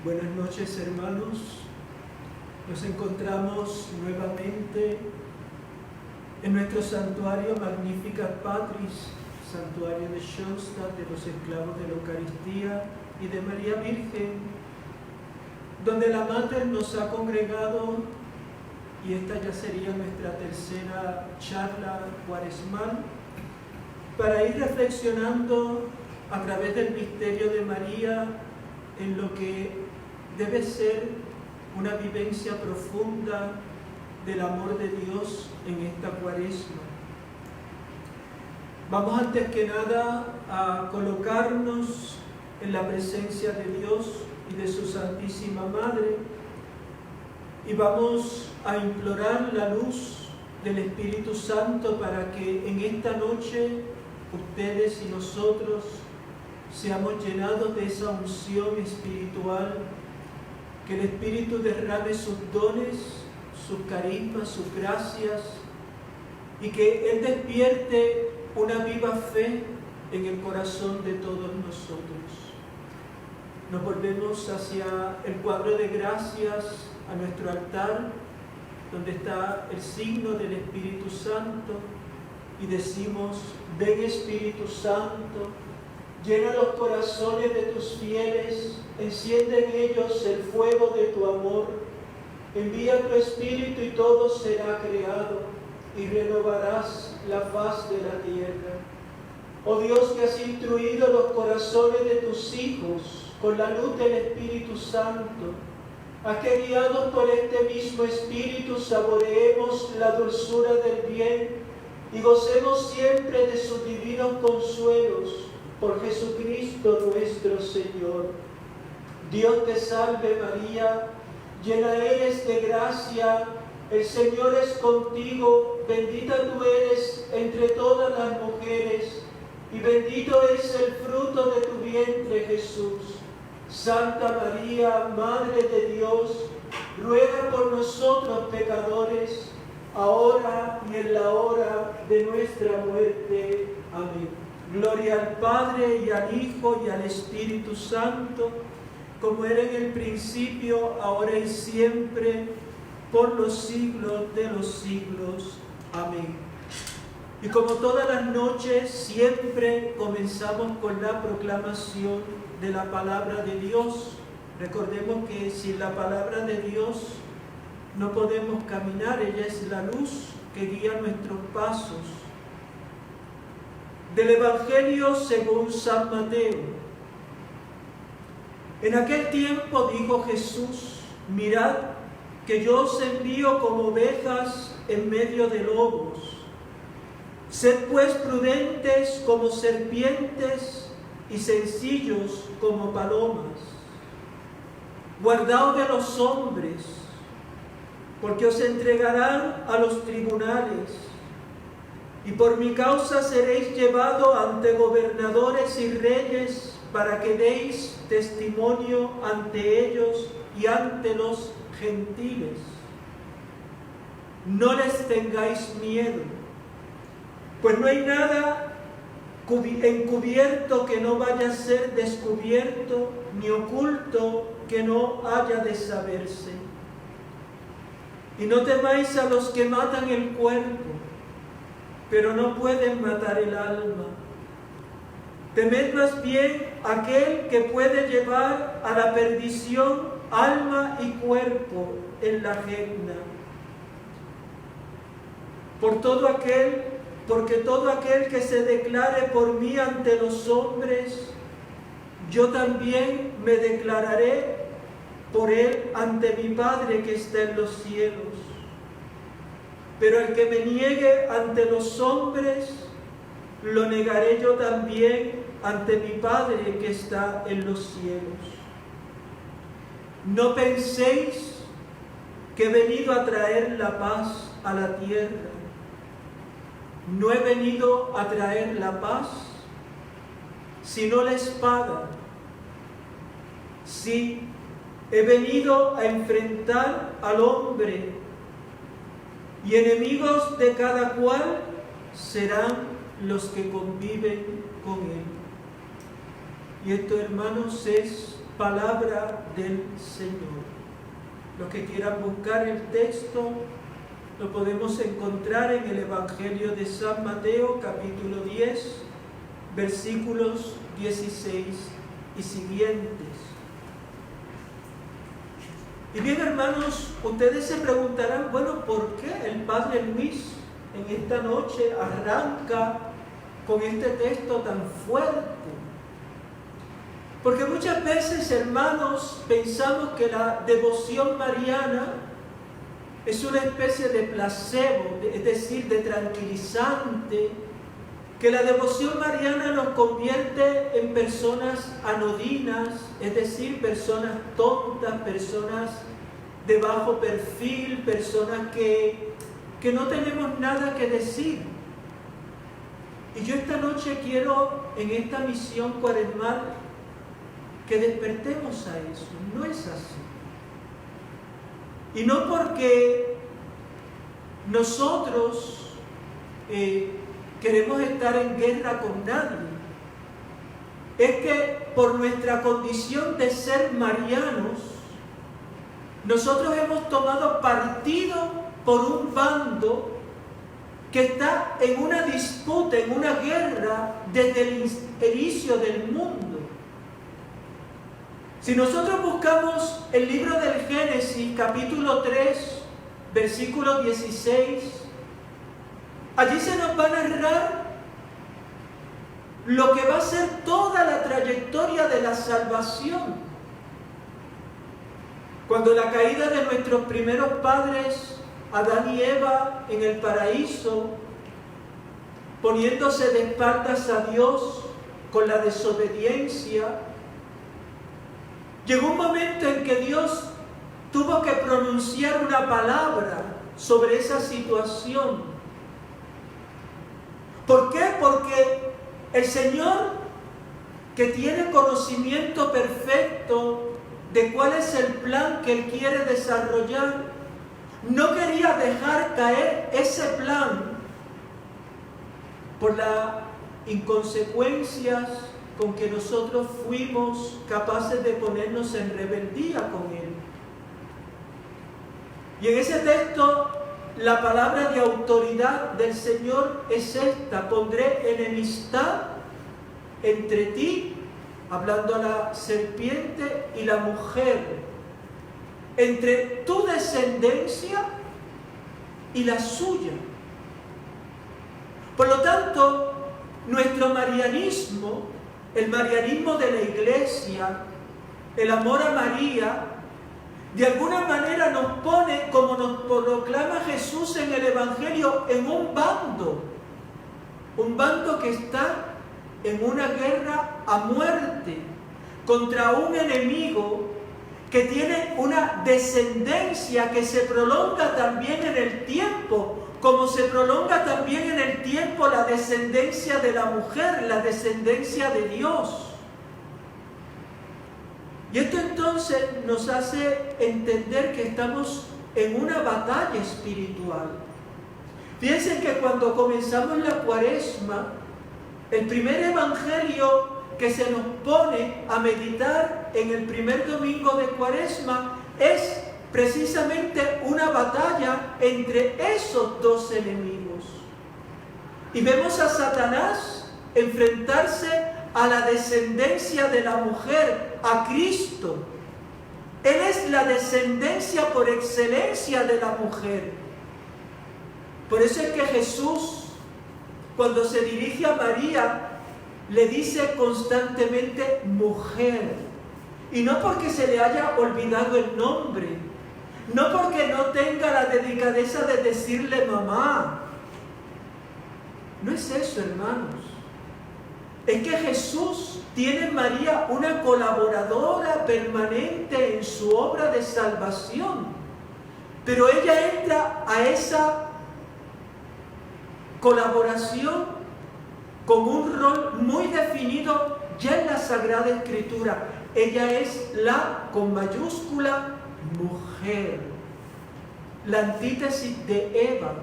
Buenas noches, hermanos. Nos encontramos nuevamente en nuestro santuario Magnificat Patris, santuario de Schoenstatt, de los esclavos de la Eucaristía y de María Virgen, donde la Mater nos ha congregado, y esta ya sería nuestra tercera charla cuaresmal, para ir reflexionando a través del misterio de María en lo que debe ser una vivencia profunda del amor de Dios en esta cuaresma. Vamos antes que nada a colocarnos en la presencia de Dios y de su Santísima Madre, y vamos a implorar la luz del Espíritu Santo para que en esta noche ustedes y nosotros seamos llenados de esa unción espiritual, que el Espíritu derrame sus dones, sus carismas, sus gracias, y que Él despierte una viva fe en el corazón de todos nosotros. Nos volvemos hacia el cuadro de gracias, a nuestro altar, donde está el signo del Espíritu Santo, y decimos: ven Espíritu Santo, llena los corazones de tus fieles, enciende en ellos el fuego de tu amor, envía tu Espíritu y todo será creado, y renovarás la faz de la tierra. Oh Dios, que has instruido los corazones de tus hijos con la luz del Espíritu Santo, haz que guiados por este mismo Espíritu saboreemos la dulzura del bien y gocemos siempre de sus divinos consuelos, por Jesucristo nuestro Señor. Dios te salve María, llena eres de gracia, el Señor es contigo, bendita tú eres entre todas las mujeres, y bendito es el fruto de tu vientre Jesús. Santa María, Madre de Dios, ruega por nosotros pecadores, ahora y en la hora de nuestra muerte. Amén. Gloria al Padre, y al Hijo, y al Espíritu Santo, como era en el principio, ahora y siempre, por los siglos de los siglos. Amén. Y como todas las noches, siempre comenzamos con la proclamación de la palabra de Dios. Recordemos que sin la palabra de Dios no podemos caminar. Ella es la luz que guía nuestros pasos. Del Evangelio según San Mateo. En aquel tiempo dijo Jesús: mirad que yo os envío como ovejas en medio de lobos. Sed pues prudentes como serpientes y sencillos como palomas. Guardaos de los hombres, porque os entregarán a los tribunales, y por mi causa seréis llevados ante gobernadores y reyes, para que deis testimonio ante ellos y ante los gentiles. No les tengáis miedo, pues no hay nada encubierto que no vaya a ser descubierto, ni oculto que no haya de saberse. Y no temáis a los que matan el cuerpo, pero no pueden matar el alma. Temed más bien aquel que puede llevar a la perdición alma y cuerpo en la gehenna. Porque todo aquel que se declare por mí ante los hombres, yo también me declararé por él ante mi Padre que está en los cielos. Pero el que me niegue ante los hombres, lo negaré yo también ante mi Padre que está en los cielos. No penséis que he venido a traer la paz a la tierra. No he venido a traer la paz, sino la espada. Sí, he venido a enfrentar al hombre, y enemigos de cada cual serán los que conviven con él. Y esto, hermanos, es palabra del Señor. Los que quieran buscar el texto, lo podemos encontrar en el Evangelio de San Mateo, capítulo 10, versículos 16 y siguientes. Y bien, hermanos, ustedes se preguntarán, bueno, ¿por qué el Padre Luis en esta noche arranca con este texto tan fuerte? Porque muchas veces, hermanos, pensamos que la devoción mariana es una especie de placebo, es decir, de tranquilizante, que la devoción mariana nos convierte en personas anodinas, es decir, personas tontas, personas de bajo perfil, personas que no tenemos nada que decir. Y yo esta noche quiero, en esta misión cuaresmal, que despertemos a eso. No es así. Y no porque nosotros queremos estar en guerra con nadie. Es que por nuestra condición de ser marianos, nosotros hemos tomado partido por un bando que está en una disputa, en una guerra desde el inicio del mundo. Si nosotros buscamos el libro del Génesis, capítulo 3, versículo 16, allí se nos va a narrar lo que va a ser toda la trayectoria de la salvación. Cuando la caída de nuestros primeros padres, Adán y Eva, en el paraíso, poniéndose de espaldas a Dios con la desobediencia, llegó un momento en que Dios tuvo que pronunciar una palabra sobre esa situación. ¿Por qué? Porque el Señor, que tiene conocimiento perfecto de cuál es el plan que Él quiere desarrollar, no quería dejar caer ese plan por las inconsecuencias con que nosotros fuimos capaces de ponernos en rebeldía con Él. Y en ese texto, la palabra de autoridad del Señor es esta: pondré enemistad entre ti, hablando a la serpiente, y la mujer, entre tu descendencia y la suya. Por lo tanto, nuestro marianismo, el marianismo de la Iglesia, el amor a María, de alguna manera nos pone, como nos proclama Jesús en el Evangelio, en un bando que está en una guerra a muerte contra un enemigo que tiene una descendencia que se prolonga también en el tiempo, como se prolonga también en el tiempo la descendencia de la mujer, la descendencia de Dios. Y esto entonces nos hace entender que estamos en una batalla espiritual. Piensen que cuando comenzamos la Cuaresma, el primer evangelio que se nos pone a meditar en el primer domingo de Cuaresma es precisamente una batalla entre esos dos enemigos. Y vemos a Satanás enfrentarse a la descendencia de la mujer, a Cristo. Él es la descendencia por excelencia de la mujer. Por eso es que Jesús, cuando se dirige a María, le dice constantemente mujer. Y no porque se le haya olvidado el nombre, no porque no tenga la delicadeza de decirle mamá. No es eso, hermanos. Es que Jesús tiene en María una colaboradora permanente en su obra de salvación. Pero ella entra a esa colaboración con un rol muy definido ya en la Sagrada Escritura. Ella es la, con mayúscula, mujer, la antítesis de Eva.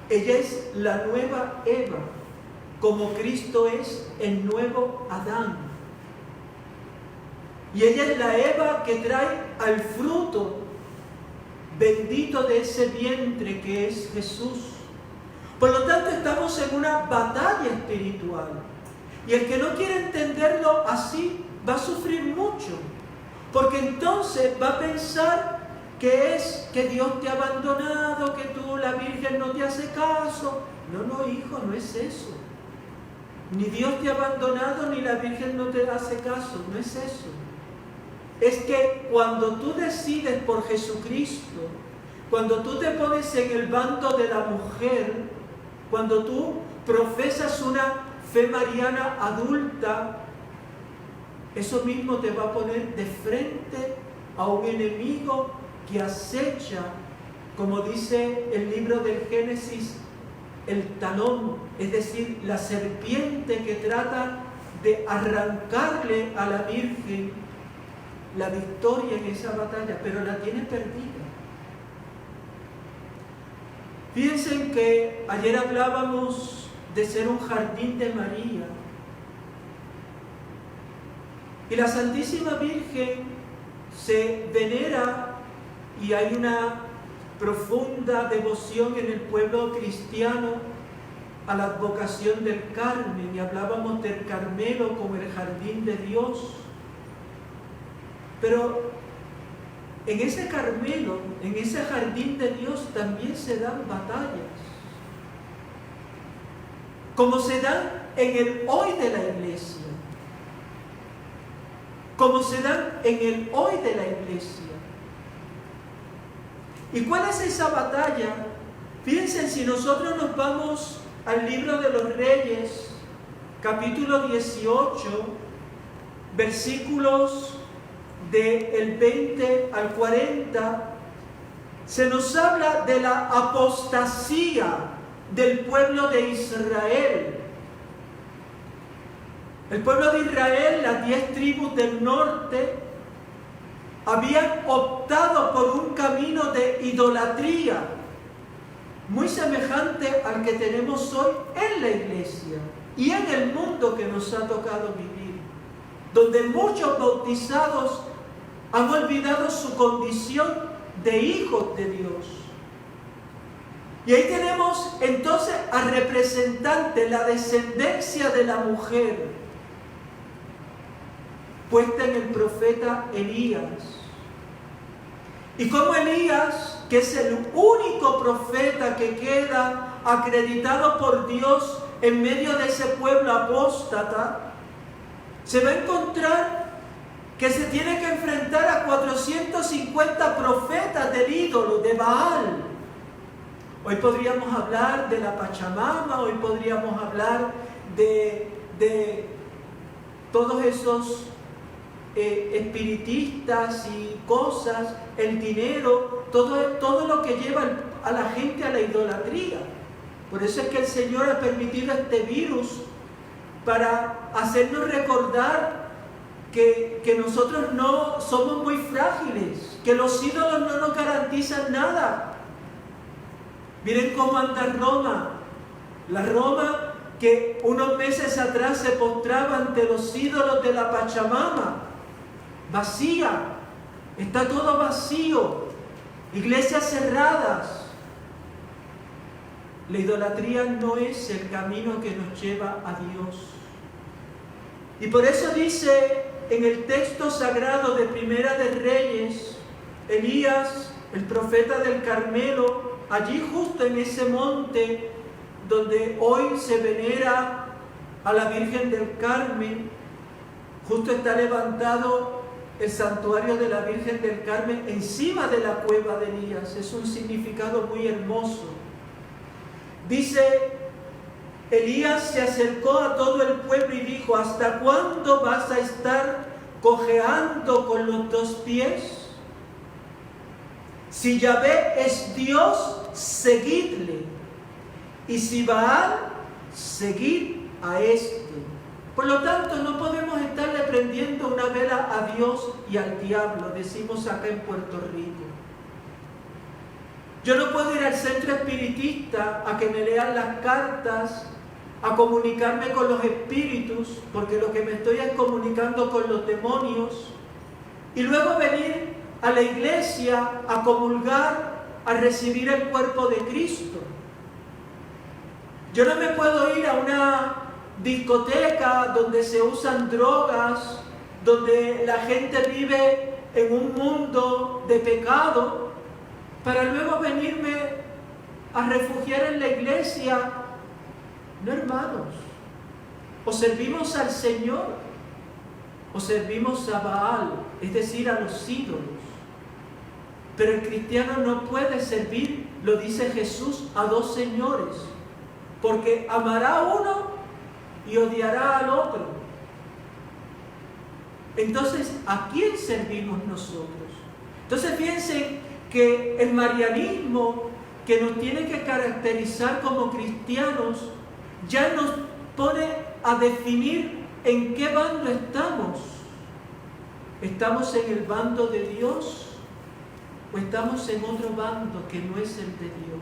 Ella es la nueva Eva, como Cristo es el nuevo Adán. Y ella es la Eva que trae al fruto bendito de ese vientre que es Jesús. Por lo tanto, estamos en una batalla espiritual. Y el que no quiere entenderlo así va a sufrir mucho. Porque entonces va a pensar que es que Dios te ha abandonado, que tú, la Virgen, no te hace caso. No, hijo, no es eso. Ni Dios te ha abandonado, ni la Virgen no te hace caso. No es eso. Es que cuando tú decides por Jesucristo, cuando tú te pones en el bando de la mujer, cuando tú profesas una fe mariana adulta, eso mismo te va a poner de frente a un enemigo que acecha, como dice el libro del Génesis, el talón, es decir, la serpiente que trata de arrancarle a la Virgen la victoria en esa batalla, pero la tiene perdida. Fíjense que ayer hablábamos de ser un jardín de María. Y la Santísima Virgen se venera y hay una profunda devoción en el pueblo cristiano a la advocación del Carmen. Y hablábamos del Carmelo como el jardín de Dios. Pero en ese Carmelo, en ese jardín de Dios también se dan batallas. Como se dan en el hoy de la iglesia. Como se dan en el hoy de la iglesia. ¿Y cuál es esa batalla? Fíjense, si nosotros nos vamos al libro de los Reyes, capítulo 18, versículos del 20 al 40, se nos habla de la apostasía del pueblo de Israel. El pueblo de Israel, las 10 tribus del norte, habían optado por un camino de idolatría, muy semejante al que tenemos hoy en la iglesia y en el mundo que nos ha tocado vivir, donde muchos bautizados han olvidado su condición de hijos de Dios. Y ahí tenemos entonces al representante, la descendencia de la mujer, puesta en el profeta Elías. Y como Elías, que es el único profeta que queda acreditado por Dios en medio de ese pueblo apóstata, se va a encontrar que se tiene que enfrentar a 450 profetas del ídolo, de Baal. Hoy podríamos hablar de la Pachamama, hoy podríamos hablar de todos esos espiritistas y cosas, el dinero, todo lo que lleva a la gente a la idolatría. Por eso es que el Señor ha permitido este virus para hacernos recordar que nosotros no somos muy frágiles, que los ídolos no nos garantizan nada. Miren cómo anda Roma, la Roma que unos meses atrás se postraba ante los ídolos de la Pachamama, vacía, está todo vacío, iglesias cerradas. La idolatría no es el camino que nos lleva a Dios. Y por eso dice en el texto sagrado de Primera de Reyes, Elías, el profeta del Carmelo, allí justo en ese monte donde hoy se venera a la Virgen del Carmen, justo está levantado el santuario de la Virgen del Carmen encima de la cueva de Elías. Es un significado muy hermoso. Dice, Elías se acercó a todo el pueblo y dijo: ¿hasta cuándo vas a estar cojeando con los 2 pies? Si Yahvé es Dios, seguidle. Y si Baal, seguid a este. Por lo tanto, no podemos estarle prendiendo una vela a Dios y al diablo, decimos acá en Puerto Rico. Yo no puedo ir al centro espiritista a que me lean las cartas, a comunicarme con los espíritus, porque lo que me estoy es comunicando con los demonios. y luego venir a la iglesia a comulgar, a recibir el cuerpo de Cristo. Yo no me puedo ir a una discoteca donde se usan drogas, donde la gente vive en un mundo de pecado, para luego venirme a refugiar en la iglesia. No, hermanos, o servimos al Señor o servimos a Baal, es decir, a los ídolos. Pero el cristiano no puede servir, lo dice Jesús, a dos señores, porque amará a uno y odiará al otro. Entonces, ¿a quién servimos nosotros? Entonces piensen que el marianismo, que nos tiene que caracterizar como cristianos, ya nos pone a definir en qué bando estamos. ¿Estamos en el bando de Dios o estamos en otro bando que no es el de Dios?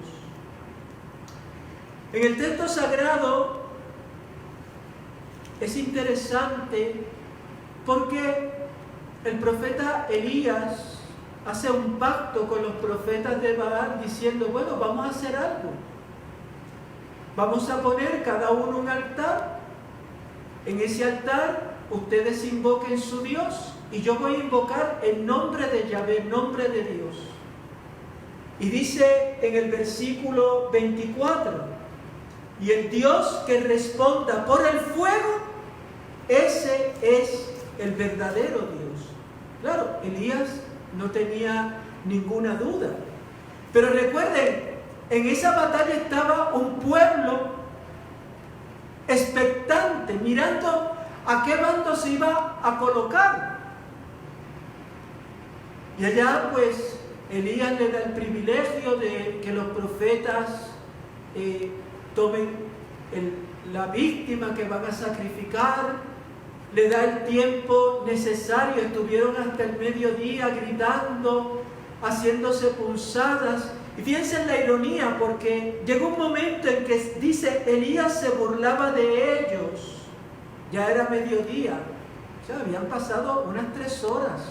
En el texto sagrado es interesante porque el profeta Elías hace un pacto con los profetas de Baal diciendo, bueno, vamos a hacer algo. Vamos a poner cada uno un altar. En ese altar ustedes invoquen su Dios y yo voy a invocar el nombre de Yahvé, el nombre de Dios. Y dice en el versículo 24, y el Dios que responda por el fuego, ese es el verdadero Dios. Claro, Elías no tenía ninguna duda. Pero recuerden, en esa batalla estaba un pueblo expectante, mirando a qué bando se iba a colocar. Y allá pues Elías le da el privilegio de que los profetas tomen la víctima que van a sacrificar, le da el tiempo necesario, estuvieron hasta el mediodía gritando, haciéndose punzadas. Y fíjense en la ironía, porque llegó un momento en que dice, Elías se burlaba de ellos. Ya era mediodía, o sea, habían pasado unas 3 horas.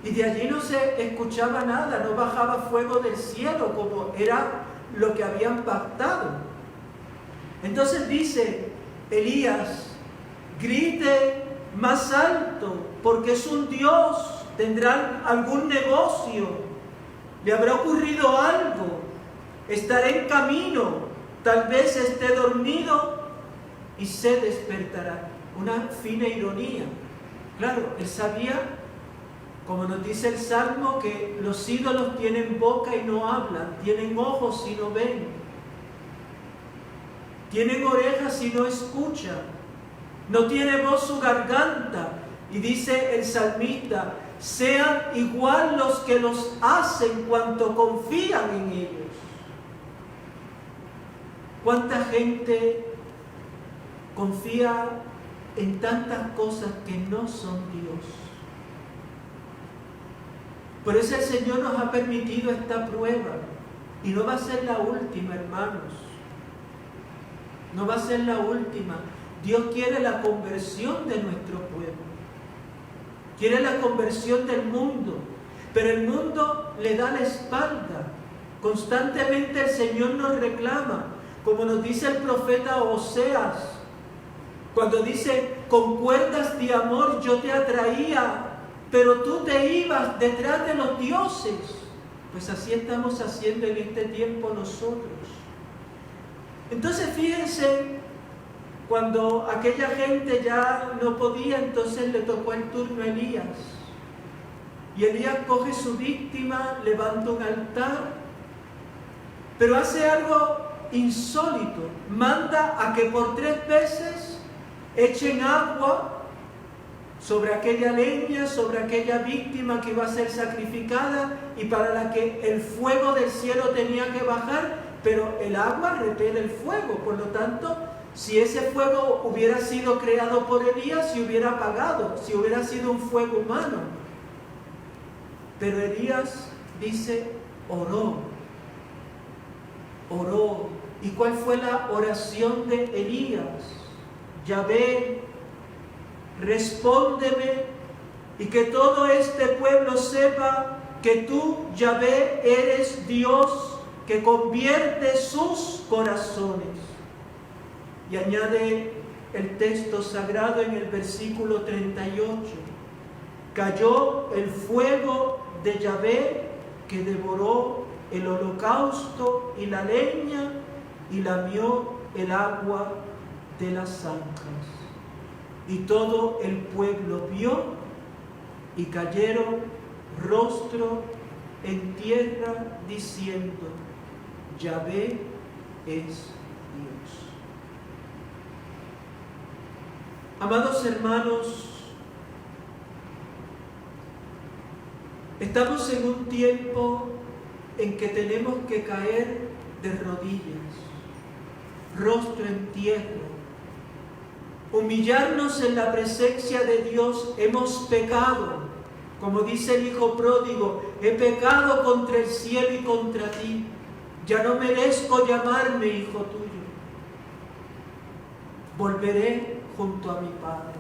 Y de allí no se escuchaba nada, no bajaba fuego del cielo como era lo que habían pactado. Entonces dice Elías, grite más alto, porque es un Dios, tendrá algún negocio, le habrá ocurrido algo, estaré en camino, tal vez esté dormido y se despertará. Una fina ironía. Claro, él sabía, como nos dice el Salmo, que los ídolos tienen boca y no hablan, tienen ojos y no ven, tienen orejas y no escuchan, no tiene voz su garganta. Y dice el salmista, sean igual los que los hacen cuanto confían en ellos. ¿Cuánta gente confía en tantas cosas que no son Dios? Por eso el Señor nos ha permitido esta prueba. Y no va a ser la última, hermanos. No va a ser la última. Dios quiere la conversión de nuestro pueblo. Quiere la conversión del mundo. Pero el mundo le da la espalda. Constantemente el Señor nos reclama. Como nos dice el profeta Oseas. Cuando dice, con cuerdas de amor yo te atraía, pero tú te ibas detrás de los dioses. Pues así estamos haciendo en este tiempo nosotros. Entonces fíjense, cuando aquella gente ya no podía, entonces le tocó el turno a Elías. Y Elías coge su víctima, levanta un altar, pero hace algo insólito. Manda a que por 3 veces echen agua sobre aquella leña, sobre aquella víctima que iba a ser sacrificada y para la que el fuego del cielo tenía que bajar, pero el agua repele el fuego. Por lo tanto, si ese fuego hubiera sido creado por Elías, se hubiera apagado, si hubiera sido un fuego humano. Pero Elías dice, oró. ¿Y cuál fue la oración de Elías? Yahvé, respóndeme y que todo este pueblo sepa que tú, Yahvé, eres Dios que convierte sus corazones. Y añade el texto sagrado en el versículo 38. Cayó el fuego de Yahvé que devoró el holocausto y la leña y lamió el agua de las zanjas. Y todo el pueblo vio y cayeron rostro en tierra diciendo: Yahvé es Dios. Amados hermanos, estamos en un tiempo en que tenemos que caer de rodillas, rostro en tierra, humillarnos en la presencia de Dios. Hemos pecado, como dice el hijo pródigo: he pecado contra el cielo y contra ti, ya no merezco llamarme hijo tuyo, volveré junto a mi Padre.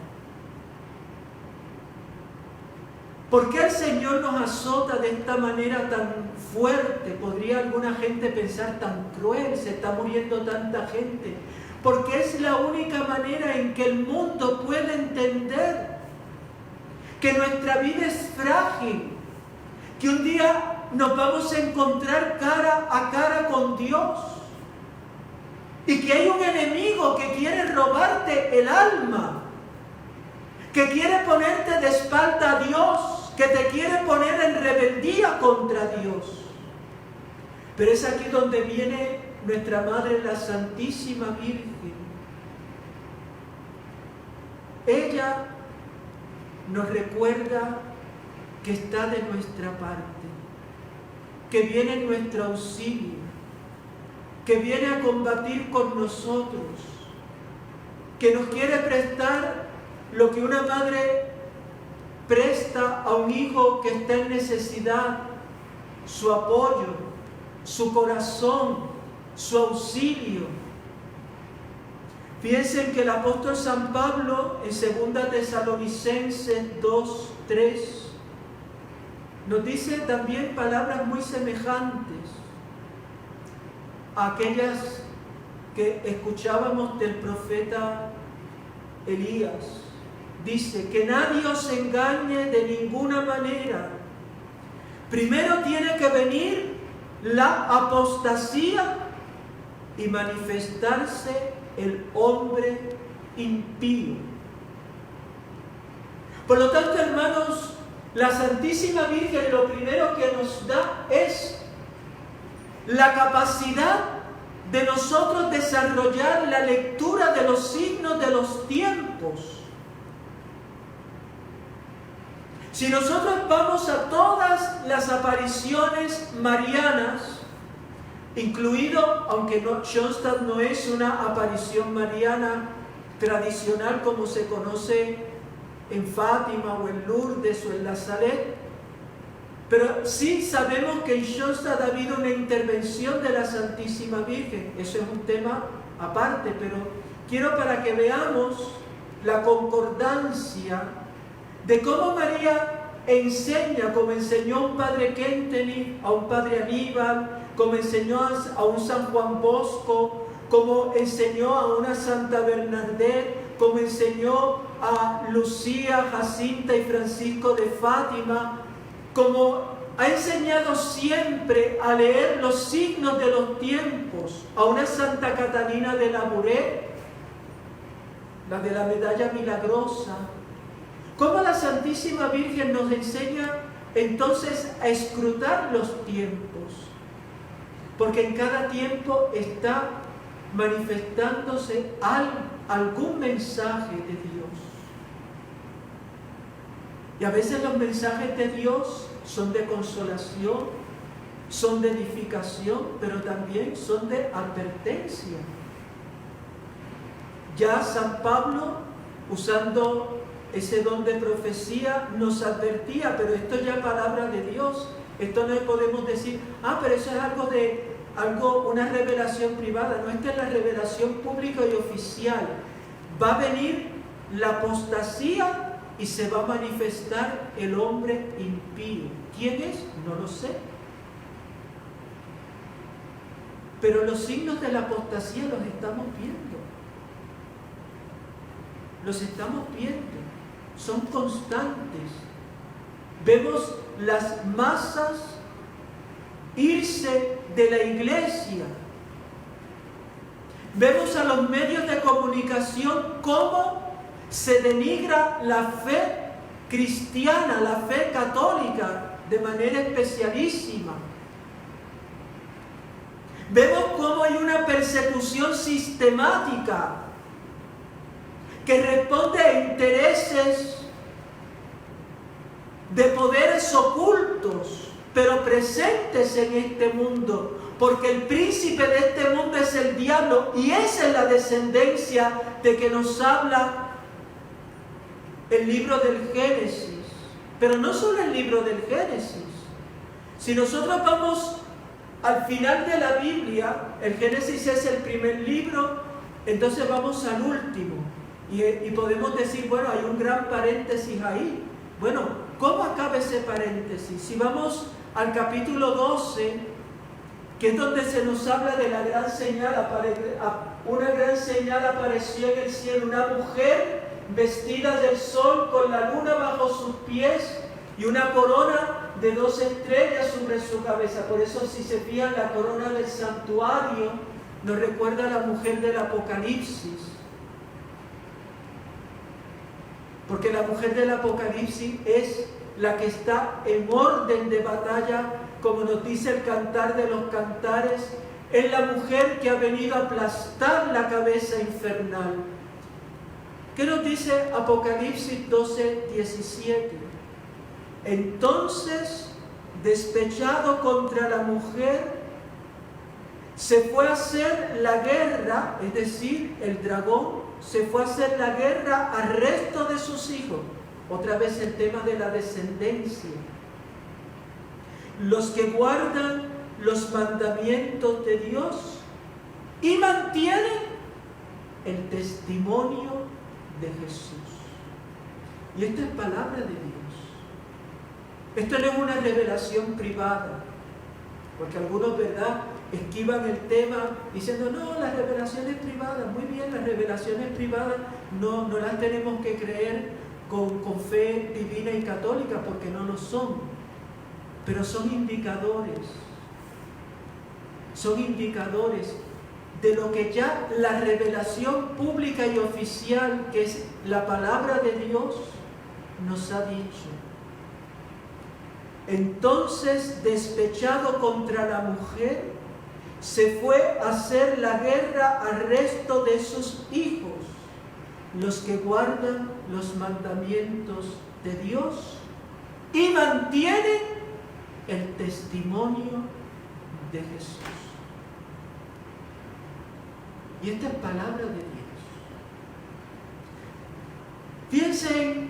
¿Por qué el Señor nos azota de esta manera tan fuerte? Podría alguna gente pensar: tan cruel, se está muriendo tanta gente. Porque es la única manera en que el mundo puede entender que nuestra vida es frágil, que un día nos vamos a encontrar cara a cara con Dios y que hay un enemigo que quiere robarte el alma, que quiere ponerte de espalda a Dios, que te quiere poner en rebeldía contra Dios. Pero es aquí donde viene nuestra Madre, la Santísima Virgen. Ella nos recuerda que está de nuestra parte, que viene en nuestro auxilio, que viene a combatir con nosotros, que nos quiere prestar lo que una madre presta a un hijo que está en necesidad: su apoyo, su corazón, su auxilio. Piensen que el apóstol San Pablo en 2 Tesalonicenses 2:3 nos dice también palabras muy semejantes a aquellas que escuchábamos del profeta Elías. Dice: que nadie os engañe de ninguna manera. Primero tiene que venir la apostasía y manifestarse el hombre impío. Por lo tanto, hermanos, la Santísima Virgen lo primero que nos da es la capacidad de nosotros desarrollar la lectura de los signos de los tiempos. Si nosotros vamos a todas las apariciones marianas, incluido, aunque Schoenstatt no es una aparición mariana tradicional como se conoce en Fátima o en Lourdes o en Nazaret, pero sí sabemos que en Schoenstatt ha habido una intervención de la Santísima Virgen. Eso es un tema aparte, pero quiero para que veamos la concordancia de cómo María enseña, como enseñó a un padre Kentenich, a un padre Aníbal, como enseñó a un San Juan Bosco, como enseñó a una Santa Bernadette, como enseñó a Lucía, Jacinta y Francisco de Fátima, como ha enseñado siempre a leer los signos de los tiempos a una Santa Catalina de Labouré, la de la medalla milagrosa. Cómo la Santísima Virgen nos enseña entonces a escrutar los tiempos, porque en cada tiempo está manifestándose algún mensaje de Dios. Y a veces los mensajes de Dios son de consolación, son de edificación, pero también son de advertencia. Ya San Pablo, usando ese don de profecía, nos advertía: pero esto ya es palabra de Dios. Esto no podemos decir: pero eso es una revelación privada. No, esta es la revelación pública y oficial. Va a venir la apostasía y se va a manifestar el hombre impío. ¿Quién es? No lo sé. Pero los signos de la apostasía los estamos viendo. Los estamos viendo. Son constantes. Vemos las masas irse de la iglesia. Vemos a los medios de comunicación cómo se denigra la fe cristiana, la fe católica, de manera especialísima. Vemos cómo hay una persecución sistemática que responde a intereses de poderes ocultos, pero presentes en este mundo, porque el príncipe de este mundo es el diablo, y esa es la descendencia de que nos habla el libro del Génesis. Pero no solo el libro del Génesis. Si nosotros vamos al final de la Biblia, el Génesis es el primer libro, entonces vamos al último. Y podemos decir, bueno, hay un gran paréntesis ahí. Bueno, ¿cómo acaba ese paréntesis? Si vamos al capítulo 12, que es donde se nos habla de la gran señal, una gran señal apareció en el cielo, una mujer vestida del sol con la luna bajo sus pies y una corona de 2 estrellas sobre su cabeza. Por eso, si se fijan, la corona del santuario nos recuerda a la mujer del Apocalipsis. Porque la mujer del Apocalipsis es la que está en orden de batalla, como nos dice el Cantar de los Cantares. Es la mujer que ha venido a aplastar la cabeza infernal. ¿Qué nos dice Apocalipsis 12, 17? Entonces, despechado contra la mujer, se fue a hacer la guerra, es decir, el dragón, se fue a hacer la guerra al resto de sus hijos. Otra vez el tema de la descendencia. Los que guardan los mandamientos de Dios y mantienen el testimonio de Jesús. Y esta es palabra de Dios. Esto no es una revelación privada, porque algunos, ¿verdad?, esquivan el tema diciendo, no, las revelaciones privadas, muy bien, las revelaciones privadas no las tenemos que creer con fe divina y católica, porque no lo son, pero son indicadores de lo que ya la revelación pública y oficial, que es la palabra de Dios, nos ha dicho. Entonces, despechado contra la mujer, se fue a hacer la guerra al resto de sus hijos, los que guardan los mandamientos de Dios y mantienen el testimonio de Jesús. Y esta es palabra de Dios. Fíjense,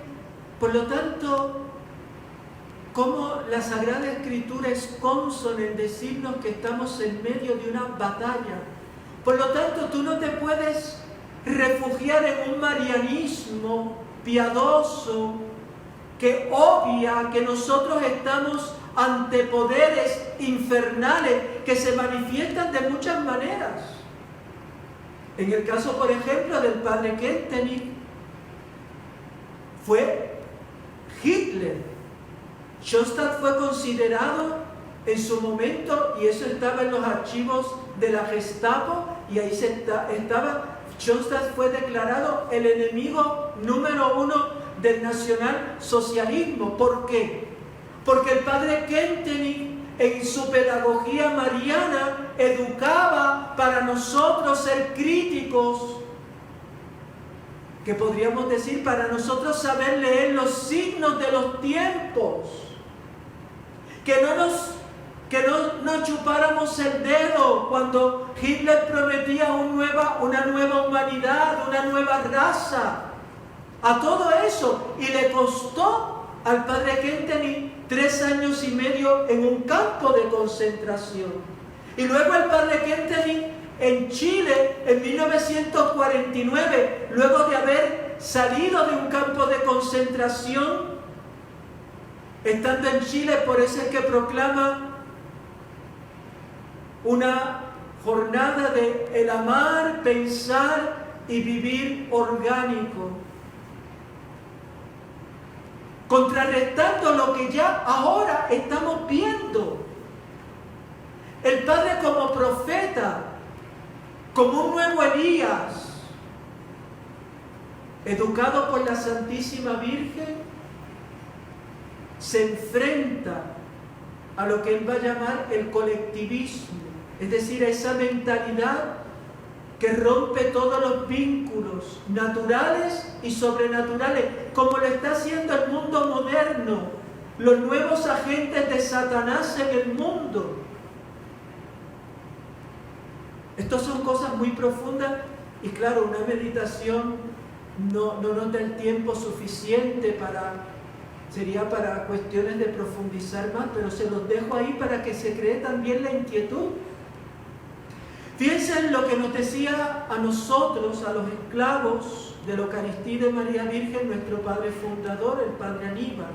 por lo tanto, cómo la Sagrada Escritura es consona en decirnos que estamos en medio de una batalla. Por lo tanto, tú no te puedes refugiar en un marianismo piadoso que obvia que nosotros estamos ante poderes infernales que se manifiestan de muchas maneras. En el caso, por ejemplo, del padre Kentenich, fue Hitler. Schoenstatt fue considerado en su momento, y eso estaba en los archivos de la Gestapo, y ahí estaba, Schoenstatt fue declarado el enemigo número 1 del nacionalsocialismo. ¿Por qué? Porque el padre Kentenich, en su pedagogía mariana, educaba para nosotros ser críticos, que podríamos decir, para nosotros saber leer los signos de los tiempos, que no nos chupáramos el dedo cuando Hitler prometía una nueva humanidad, una nueva raza, a todo eso. Y le costó al padre Kentenich 3 años y medio en un campo de concentración. Y luego el padre Kentenich en Chile, en 1949, luego de haber salido de un campo de concentración, estando en Chile. Por eso es que proclama una jornada de el amar, pensar y vivir orgánico, contrarrestando lo que ya ahora estamos viendo. El Padre como profeta, como un nuevo Elías, educado por la Santísima Virgen, se enfrenta a lo que él va a llamar el colectivismo, es decir, a esa mentalidad que rompe todos los vínculos naturales y sobrenaturales, como lo está haciendo el mundo moderno, los nuevos agentes de Satanás en el mundo. Estas son cosas muy profundas y claro, una meditación no nos da el tiempo suficiente sería para cuestiones de profundizar más, pero se los dejo ahí para que se cree también la inquietud. Fíjense en lo que nos decía a nosotros, a los esclavos de la Eucaristía de María Virgen, nuestro padre fundador, el padre Aníbal.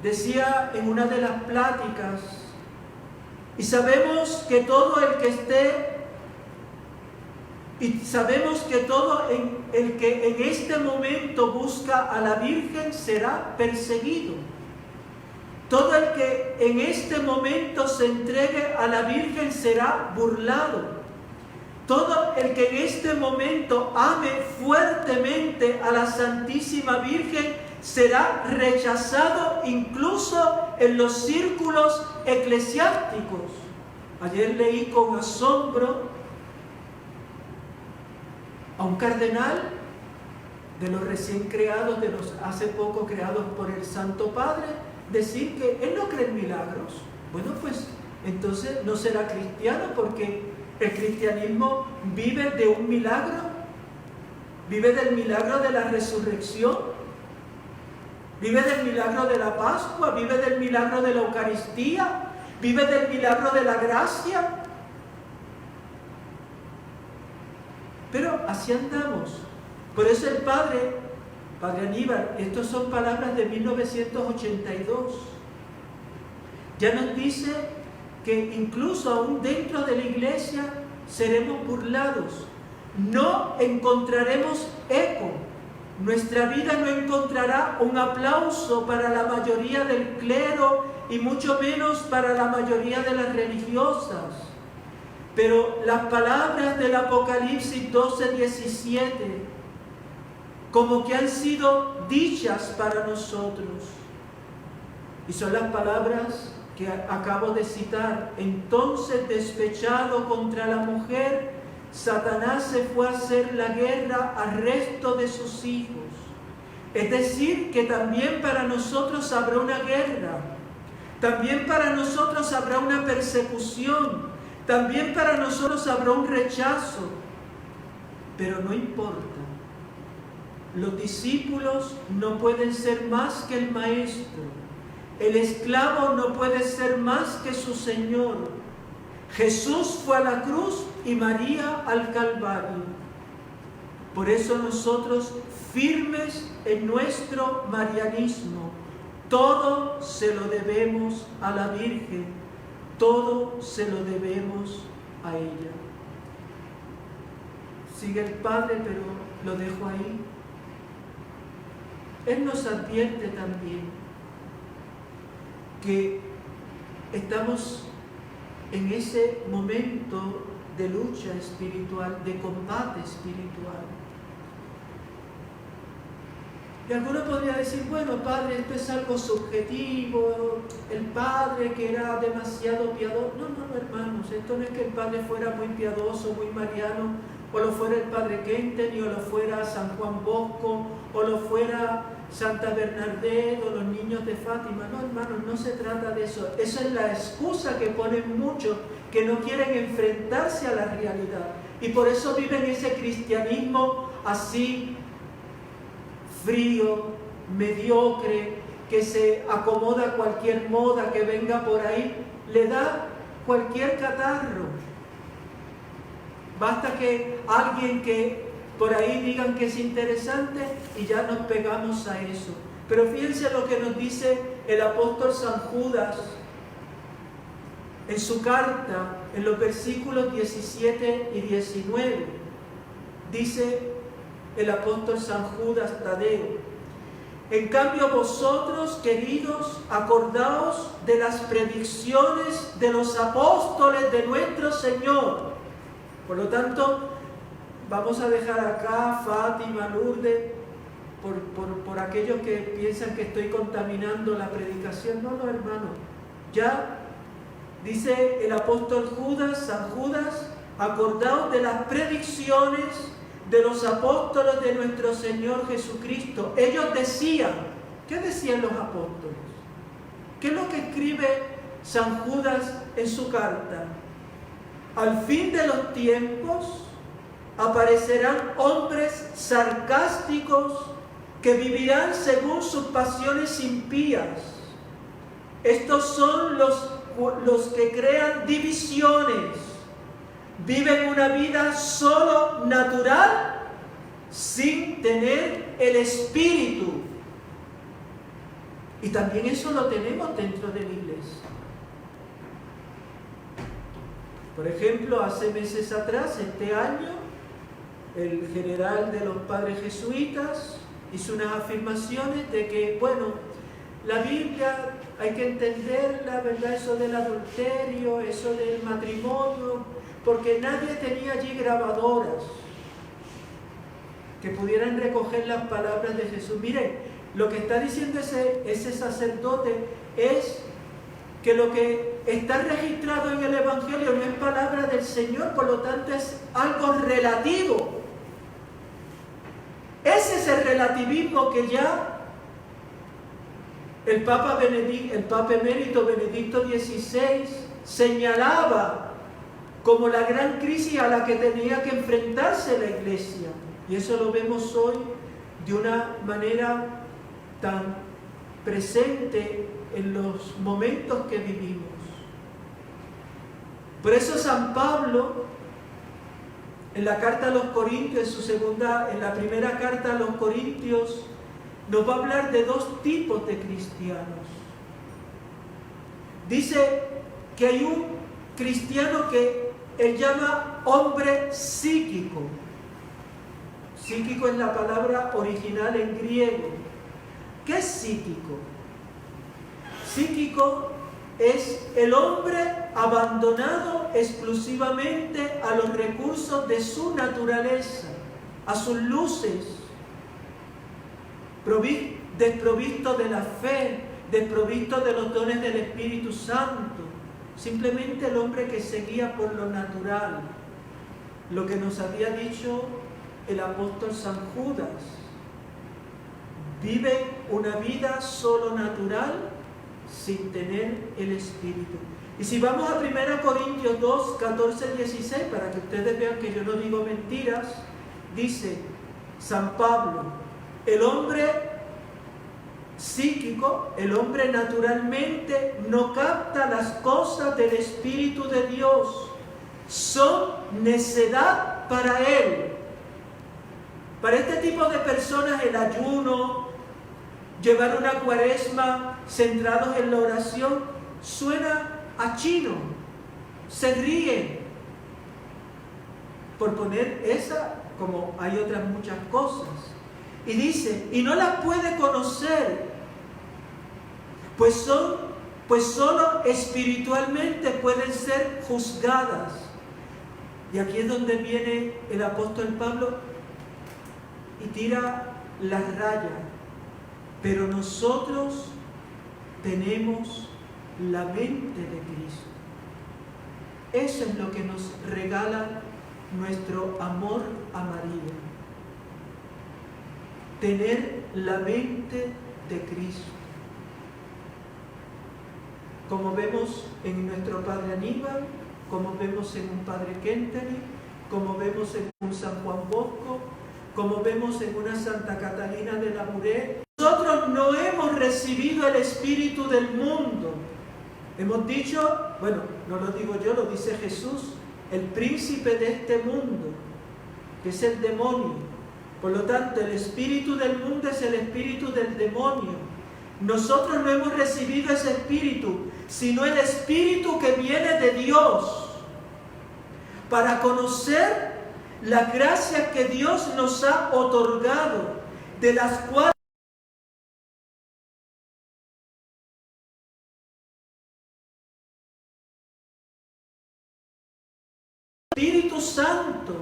Decía en una de las pláticas: y sabemos que todo el que en este momento busca a la Virgen será perseguido. Todo el que en este momento se entregue a la Virgen será burlado. Todo el que en este momento ame fuertemente a la Santísima Virgen será rechazado incluso en los círculos eclesiásticos. Ayer leí con asombro a un cardenal de los recién creados, de los hace poco creados por el Santo Padre, decir que él no cree en milagros. Bueno, pues entonces no será cristiano, porque el cristianismo vive de un milagro, vive del milagro de la resurrección, vive del milagro de la Pascua, vive del milagro de la Eucaristía, vive del milagro de la gracia. Pero así andamos. Por eso el Padre Aníbal, estas son palabras de 1982, ya nos dice que incluso aún dentro de la iglesia seremos burlados, no encontraremos eco, nuestra vida no encontrará un aplauso para la mayoría del clero y mucho menos para la mayoría de las religiosas. Pero las palabras del Apocalipsis 12:17 como que han sido dichas para nosotros. Y son las palabras que acabo de citar. Entonces, despechado contra la mujer, Satanás se fue a hacer la guerra al resto de sus hijos. Es decir, que también para nosotros habrá una guerra. También para nosotros habrá una persecución. También para nosotros habrá un rechazo. Pero no importa. Los discípulos no pueden ser más que el maestro. El esclavo no puede ser más que su Señor. Jesús fue a la cruz y María al Calvario. Por eso nosotros, firmes en nuestro marianismo, todo se lo debemos a la Virgen, todo se lo debemos a ella. Sigue el Padre, pero lo dejo ahí. Él nos advierte también que estamos en ese momento de lucha espiritual, de combate espiritual. Y alguno podría decir, bueno, Padre, esto es algo subjetivo, el Padre que era demasiado piadoso. No, hermanos, esto no es que el Padre fuera muy piadoso, muy mariano, o lo fuera el Padre Kentenny, o lo fuera San Juan Bosco, o lo fuera Santa Bernadette, o los niños de Fátima. No, hermanos, no se trata de eso. Esa es la excusa que ponen muchos que no quieren enfrentarse a la realidad. Y por eso viven ese cristianismo así, frío, mediocre, que se acomoda a cualquier moda que venga por ahí, le da cualquier catarro. Basta que alguien que por ahí digan que es interesante y ya nos pegamos a eso. Pero fíjense lo que nos dice el apóstol San Judas en su carta, en los versículos 17 y 19. Dice el apóstol San Judas Tadeo: en cambio vosotros, queridos, acordaos de las predicciones de los apóstoles de nuestro Señor. Por lo tanto, vamos a dejar acá Fátima, Lourdes, por aquellos que piensan que estoy contaminando la predicación. No, hermano. Ya dice el apóstol Judas, San Judas: acordaos de las predicciones de los apóstoles de nuestro Señor Jesucristo. Ellos decían, ¿qué decían los apóstoles? ¿Qué es lo que escribe San Judas en su carta? Al fin de los tiempos aparecerán hombres sarcásticos que vivirán según sus pasiones impías. Estos son los que crean divisiones, viven una vida solo natural sin tener el Espíritu. Y también eso lo tenemos dentro de la iglesia. Por ejemplo, hace meses atrás, este año, el general de los padres jesuitas hizo unas afirmaciones de que, bueno, la Biblia hay que entenderla, ¿verdad? Eso del adulterio, eso del matrimonio, porque nadie tenía allí grabadoras que pudieran recoger las palabras de Jesús. Miren, lo que está diciendo ese sacerdote es que lo que está registrado en el Evangelio no es palabra del Señor, por lo tanto es algo relativo. Ese es el relativismo que ya el Papa emérito Benedicto XVI señalaba como la gran crisis a la que tenía que enfrentarse la Iglesia. Y eso lo vemos hoy de una manera tan presente en los momentos que vivimos. Por eso San Pablo, en la carta a los Corintios, en la primera carta a los Corintios, nos va a hablar de dos tipos de cristianos. Dice que hay un cristiano que él llama hombre psíquico. Psíquico es la palabra original en griego. ¿Qué es psíquico? Psíquico es el hombre abandonado exclusivamente a los recursos de su naturaleza, a sus luces, desprovisto de la fe, desprovisto de los dones del Espíritu Santo. Simplemente el hombre que se guía por lo natural, lo que nos había dicho el apóstol San Judas. Vive una vida solo natural sin tener el Espíritu. Y si vamos a 1 Corintios 2, 14, 16, para que ustedes vean que yo no digo mentiras, dice San Pablo: el hombre psíquico, el hombre naturalmente no capta las cosas del Espíritu de Dios, son necedad para él. Para este tipo de personas el ayuno, llevar una cuaresma centrados en la oración, suena a chino, se ríen, por poner esa, como hay otras muchas cosas. Y dice, y no las puede conocer, pues solo espiritualmente pueden ser juzgadas. Y aquí es donde viene el apóstol Pablo y tira la raya. Pero nosotros tenemos la mente de Cristo. Eso es lo que nos regala nuestro amor a María. Tener la mente de Cristo. Como vemos en nuestro Padre Aníbal, como vemos en un Padre Kentenich, como vemos en un San Juan Bosco, como vemos en una Santa Catalina de Labouré. Nosotros no hemos recibido el espíritu del mundo. Hemos dicho, bueno, no lo digo yo, lo dice Jesús, el príncipe de este mundo, que es el demonio. Por lo tanto, el espíritu del mundo es el espíritu del demonio. Nosotros no hemos recibido ese espíritu, sino el espíritu que viene de Dios, para conocer las gracias que Dios nos ha otorgado, de las cuales el Espíritu Santo,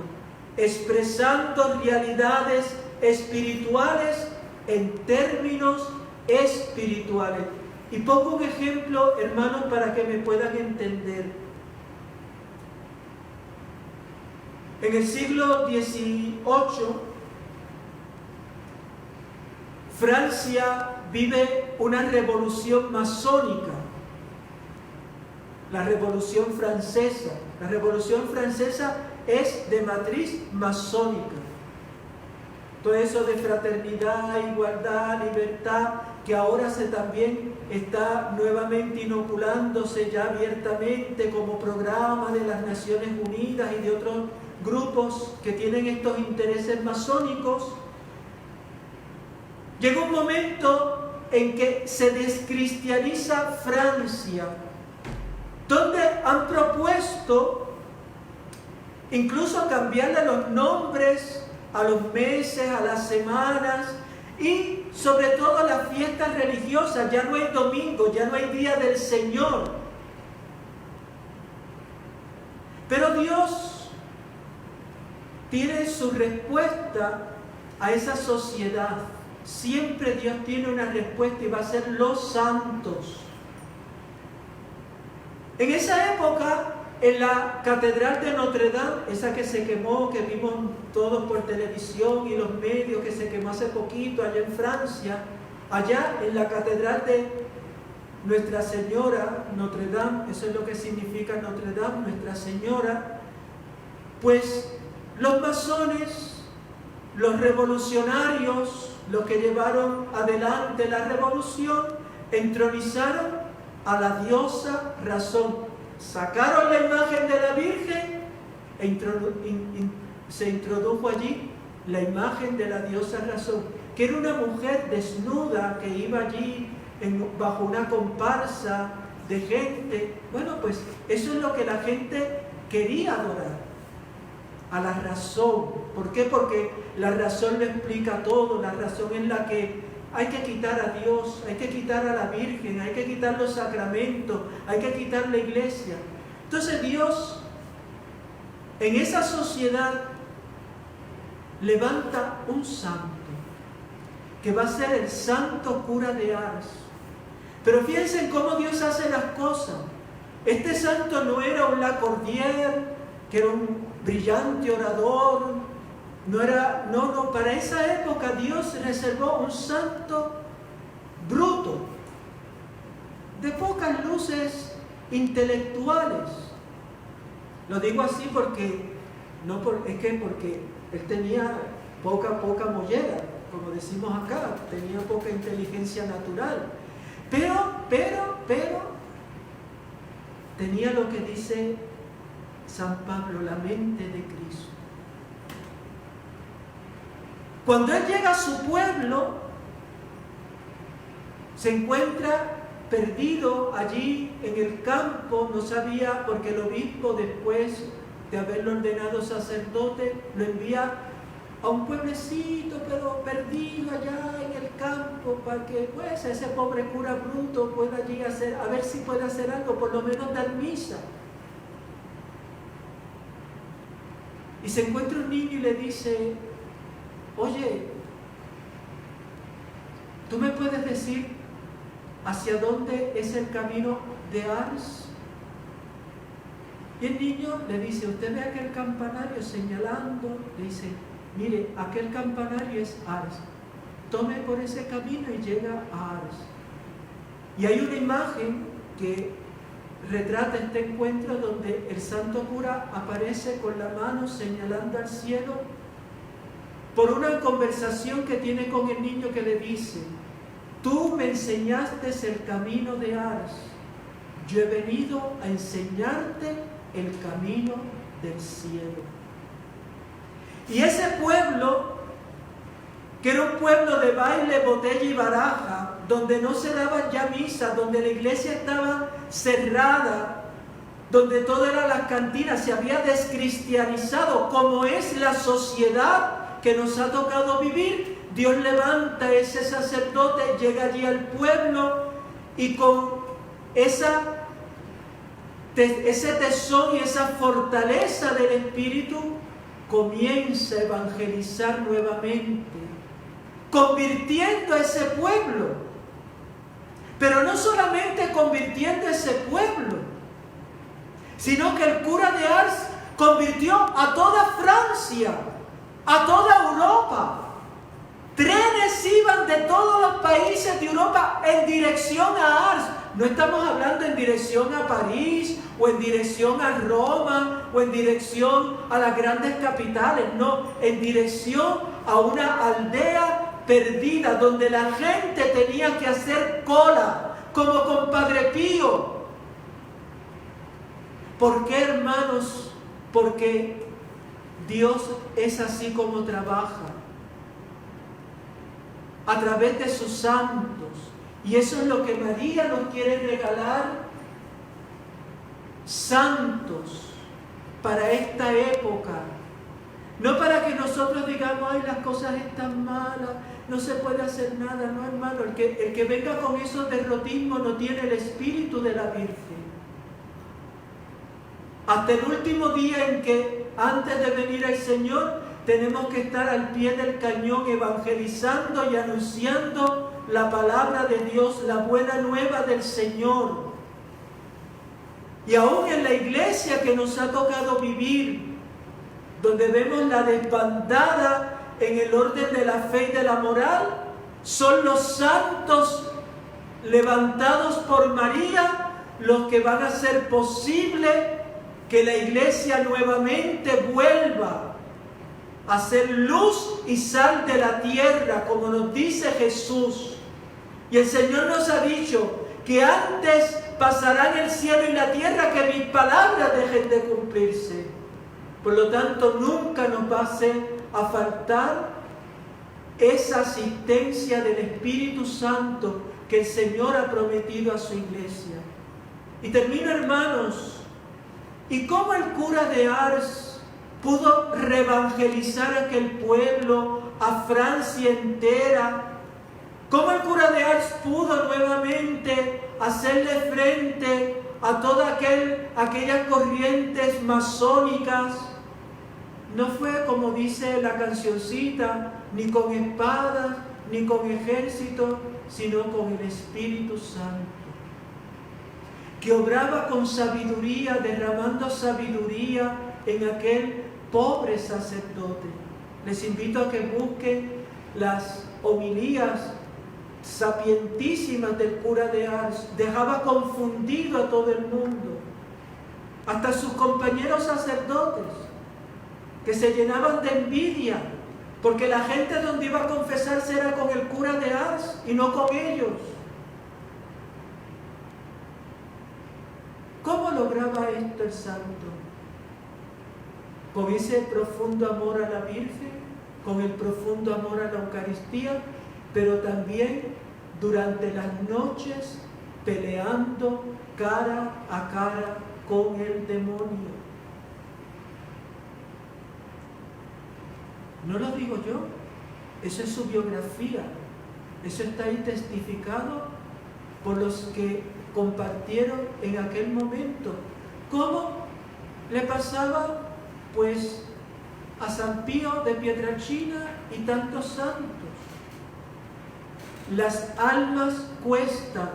expresando realidades espirituales en términos espirituales. Y pongo un ejemplo, hermanos, para que me puedan entender. En el siglo XVIII, Francia vive una revolución masónica, la Revolución Francesa. La Revolución Francesa es de matriz masónica. Todo eso de fraternidad, igualdad, libertad, que ahora también está nuevamente inoculándose ya abiertamente como programa de las Naciones Unidas y de otros grupos que tienen estos intereses masónicos. Llega un momento en que se descristianiza Francia, donde han propuesto incluso cambiarle los nombres a los meses, a las semanas y sobre todo a las fiestas religiosas. Ya no hay domingo, ya no hay día del Señor. Pero Dios tiene su respuesta a esa sociedad. Siempre Dios tiene una respuesta y va a ser los santos. En esa época, en la Catedral de Notre Dame, esa que se quemó, que vimos todos por televisión y los medios, que se quemó hace poquito allá en Francia, allá en la Catedral de Nuestra Señora, Notre Dame, eso es lo que significa Notre Dame, Nuestra Señora, pues los masones, los revolucionarios, los que llevaron adelante la revolución, entronizaron a la diosa Razón. Sacaron la imagen de la Virgen e se introdujo allí la imagen de la diosa Razón, que era una mujer desnuda que iba allí bajo una comparsa de gente. Bueno, pues eso es lo que la gente quería adorar, a la razón. ¿Por qué? Porque la razón lo explica todo, la razón es la que hay que quitar a Dios, hay que quitar a la Virgen, hay que quitar los sacramentos, hay que quitar la iglesia. Entonces Dios, en esa sociedad, levanta un santo, que va a ser el santo cura de Ars. Pero fíjense en cómo Dios hace las cosas. Este santo no era un Lacordaire, que era un brillante orador. No, para esa época Dios reservó un santo bruto, de pocas luces intelectuales. Lo digo así porque él tenía poca mollera, como decimos acá, tenía poca inteligencia natural. Pero tenía lo que dice San Pablo, la mente de Cristo. Cuando él llega a su pueblo, se encuentra perdido allí en el campo, no sabía, porque el obispo, después de haberlo ordenado sacerdote, lo envía a un pueblecito, pero perdido allá en el campo, para que pues ese pobre cura bruto pueda allí a ver si puede hacer algo, por lo menos dar misa. Y se encuentra un niño y le dice: oye, ¿tú me puedes decir hacia dónde es el camino de Ars? Y el niño le dice: usted ve aquel campanario, señalando, le dice: mire, aquel campanario es Ars, tome por ese camino y llega a Ars. Y hay una imagen que retrata este encuentro donde el santo cura aparece con la mano señalando al cielo, por una conversación que tiene con el niño, que le dice: tú me enseñaste el camino de Ars, yo he venido a enseñarte el camino del cielo. Y ese pueblo que era un pueblo de baile, botella y baraja, donde no se daban ya misas, donde la iglesia estaba cerrada, donde todo era las cantinas, se había descristianizado, como es la sociedad que nos ha tocado vivir. Dios levanta ese sacerdote, llega allí al pueblo y con ese tesón y esa fortaleza del Espíritu comienza a evangelizar nuevamente, convirtiendo a ese pueblo. Pero no solamente convirtiendo a ese pueblo, sino que el cura de Ars convirtió a toda Francia, a toda Europa. Trenes iban de todos los países de Europa en dirección a Ars. No estamos hablando en dirección a París, o en dirección a Roma, o en dirección a las grandes capitales. No, en dirección a una aldea perdida, donde la gente tenía que hacer cola, como con Padre Pío. ¿Por qué, hermanos? Porque Dios es así como trabaja, a través de sus santos. Y eso es lo que María nos quiere regalar, santos para esta época. No para que nosotros digamos, ay, las cosas están malas, no se puede hacer nada. No, hermano, el que venga con esos derrotismos no tiene el espíritu de la Virgen. Hasta el último día en que, antes de venir el Señor, tenemos que estar al pie del cañón evangelizando y anunciando la palabra de Dios, la buena nueva del Señor. Y aún en la iglesia que nos ha tocado vivir, donde vemos la desbandada en el orden de la fe y de la moral, son los santos levantados por María los que van a hacer posible que la iglesia nuevamente vuelva a ser luz y sal de la tierra, como nos dice Jesús. Y el Señor nos ha dicho que antes pasarán el cielo y la tierra que mis palabras dejen de cumplirse. Por lo tanto, nunca nos va a faltar esa asistencia del Espíritu Santo que el Señor ha prometido a su iglesia. Y termino, hermanos, ¿y cómo el cura de Ars pudo reevangelizar a aquel pueblo, a Francia entera? ¿Cómo el cura de Ars pudo nuevamente hacerle frente a todas aquellas corrientes masónicas? No fue, como dice la cancioncita, ni con espadas, ni con ejército, sino con el Espíritu Santo, que obraba con sabiduría, derramando sabiduría en aquel pobre sacerdote. Les invito a que busquen las homilías sapientísimas del cura de Ars. Dejaba confundido a todo el mundo, hasta sus compañeros sacerdotes, que se llenaban de envidia, porque la gente donde iba a confesarse era con el cura de Ars y no con ellos. ¿Cómo lograba esto el santo? Con ese profundo amor a la Virgen, con el profundo amor a la Eucaristía, pero también durante las noches peleando cara a cara con el demonio. No lo digo yo, eso es su biografía, eso está ahí testificado por los que compartieron en aquel momento. ¿Cómo le pasaba? Pues a San Pío de Pietrelcina y tantos santos. Las almas cuestan,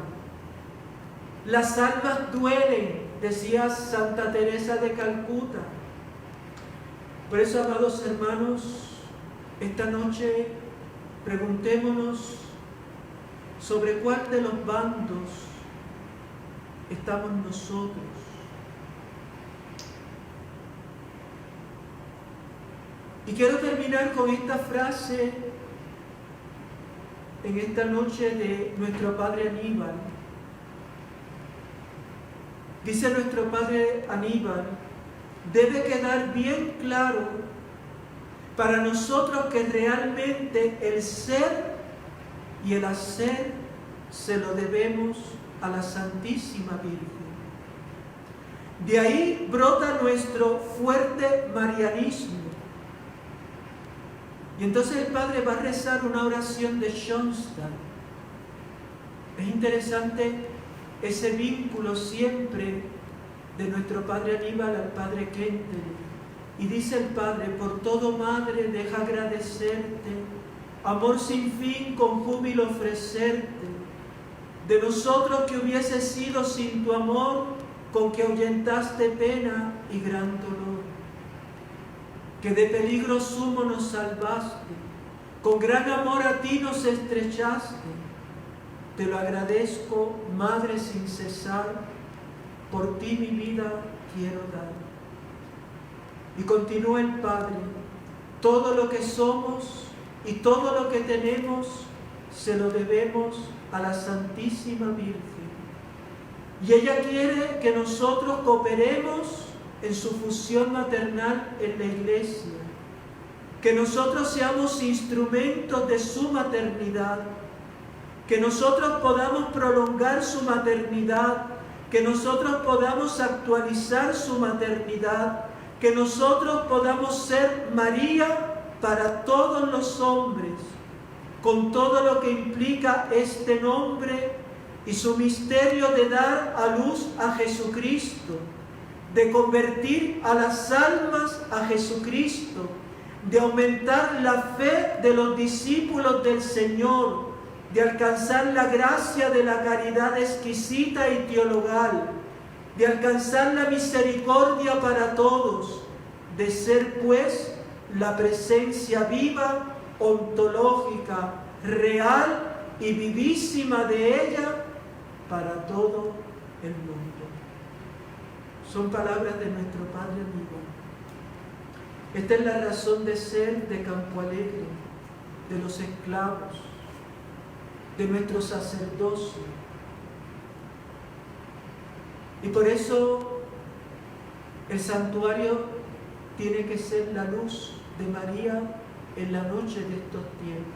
las almas duelen, decía Santa Teresa de Calcuta. Por eso, amados hermanos, esta noche preguntémonos sobre cuál de los bandos estamos nosotros. Y quiero terminar con esta frase en esta noche de nuestro Padre Aníbal. Dice nuestro Padre Aníbal: debe quedar bien claro para nosotros que realmente el ser y el hacer se lo debemos a la Santísima Virgen. De ahí brota nuestro fuerte marianismo. Y entonces el Padre va a rezar una oración de Schoenstatt. Es interesante ese vínculo siempre de nuestro Padre Aníbal al Padre Kentel. Y dice el Padre: por todo, Madre, deja agradecerte, amor sin fin, con júbilo ofrecerte. De nosotros que hubiese sido sin tu amor, con que ahuyentaste pena y gran dolor. Que de peligro sumo nos salvaste, con gran amor a ti nos estrechaste. Te lo agradezco, Madre, sin cesar, por ti mi vida quiero dar. Y continúa el Padre: todo lo que somos y todo lo que tenemos se lo debemos a la Santísima Virgen. Y ella quiere que nosotros cooperemos en su fusión maternal en la Iglesia, que nosotros seamos instrumentos de su maternidad, que nosotros podamos prolongar su maternidad, que nosotros podamos actualizar su maternidad, que nosotros podamos ser María para todos los hombres, con todo lo que implica este nombre y su misterio de dar a luz a Jesucristo, de convertir a las almas a Jesucristo, de aumentar la fe de los discípulos del Señor, de alcanzar la gracia de la caridad exquisita y teologal, de alcanzar la misericordia para todos, de ser pues la presencia viva, ontológica, real y vivísima de ella para todo el mundo. Son palabras de nuestro Padre Aníbal. Esta es la razón de ser de Campo Alegre, de los esclavos, de nuestro sacerdocio. Y por eso el santuario tiene que ser la luz de María en la noche de estos tiempos.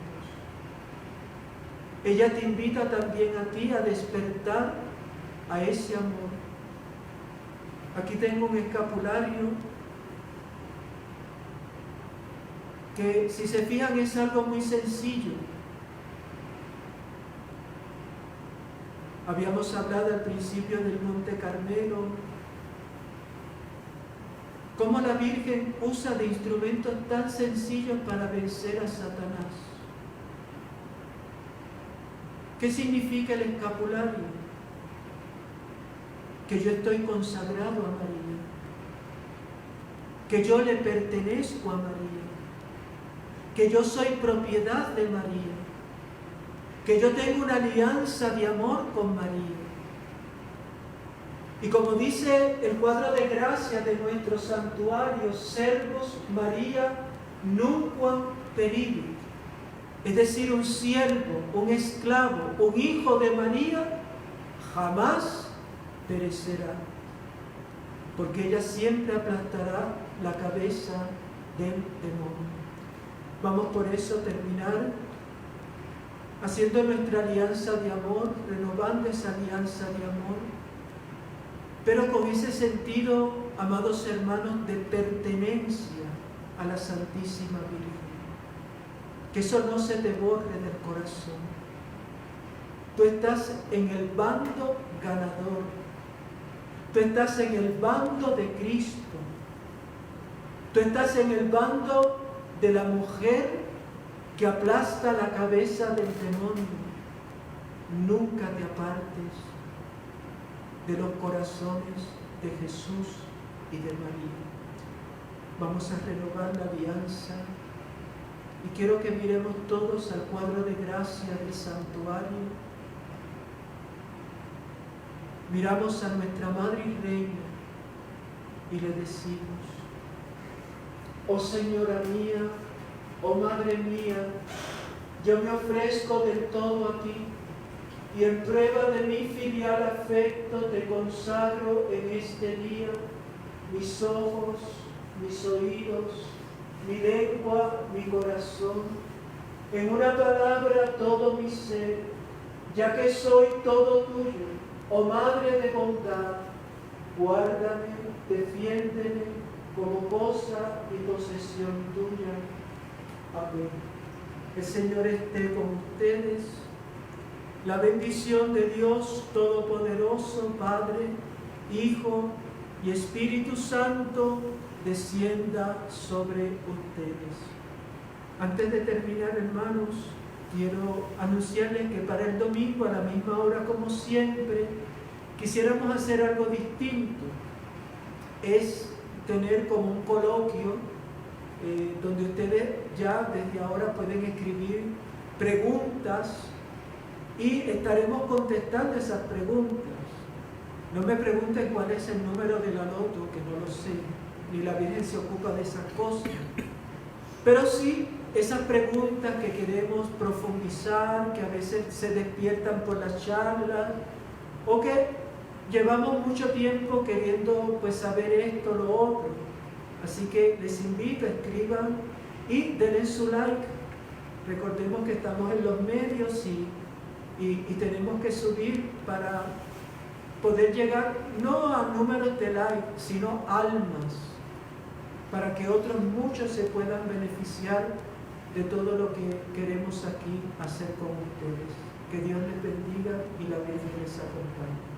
Ella te invita también a ti a despertar a ese amor. Aquí tengo un escapulario que, si se fijan, es algo muy sencillo. Habíamos hablado al principio del Monte Carmelo, cómo la Virgen usa de instrumentos tan sencillos para vencer a Satanás. ¿Qué significa el escapulario? Que yo estoy consagrado a María, que yo le pertenezco a María, que yo soy propiedad de María, que yo tengo una alianza de amor con María. Y como dice el cuadro de gracia de nuestro santuario, servus María nunquam periit, es decir, un siervo, un esclavo, un hijo de María jamás perecerá, porque ella siempre aplastará la cabeza del demonio. Vamos por eso a terminar haciendo nuestra alianza de amor, renovando esa alianza de amor, pero con ese sentido, amados hermanos, de pertenencia a la Santísima Virgen. Que eso no se te borre del corazón. Tú estás en el bando ganador. Tú estás en el bando de Cristo. Tú estás en el bando de la mujer que aplasta la cabeza del demonio. Nunca te apartes de los corazones de Jesús y de María. Vamos a renovar la alianza y quiero que miremos todos al cuadro de gracia del santuario. Miramos a nuestra Madre y Reina y le decimos: oh Señora mía, oh Madre mía, yo me ofrezco del todo a ti y en prueba de mi filial afecto te consagro en este día mis ojos, mis oídos, mi lengua, mi corazón, en una palabra todo mi ser, ya que soy todo tuyo, oh Madre de bondad, guárdame, defiéndeme como cosa y posesión tuya. Amén. El Señor esté con ustedes. La bendición de Dios Todopoderoso, Padre, Hijo y Espíritu Santo, descienda sobre ustedes. Antes de terminar, hermanos, quiero anunciarles que para el domingo, a la misma hora como siempre, quisiéramos hacer algo distinto. Es tener como un coloquio donde ustedes ya desde ahora pueden escribir preguntas y estaremos contestando esas preguntas. No me pregunten cuál es el número de la loto, que no lo sé, ni la Virgen se ocupa de esas cosas. Pero sí esas preguntas que queremos profundizar, que a veces se despiertan por las charlas, o que llevamos mucho tiempo queriendo pues saber esto, lo otro. Así que les invito, escriban y denle su like. Recordemos que estamos en los medios y tenemos que subir para poder llegar no a números de like, sino almas, para que otros muchos se puedan beneficiar de todo lo que queremos aquí hacer con ustedes. Que Dios les bendiga y la Virgen les acompañe.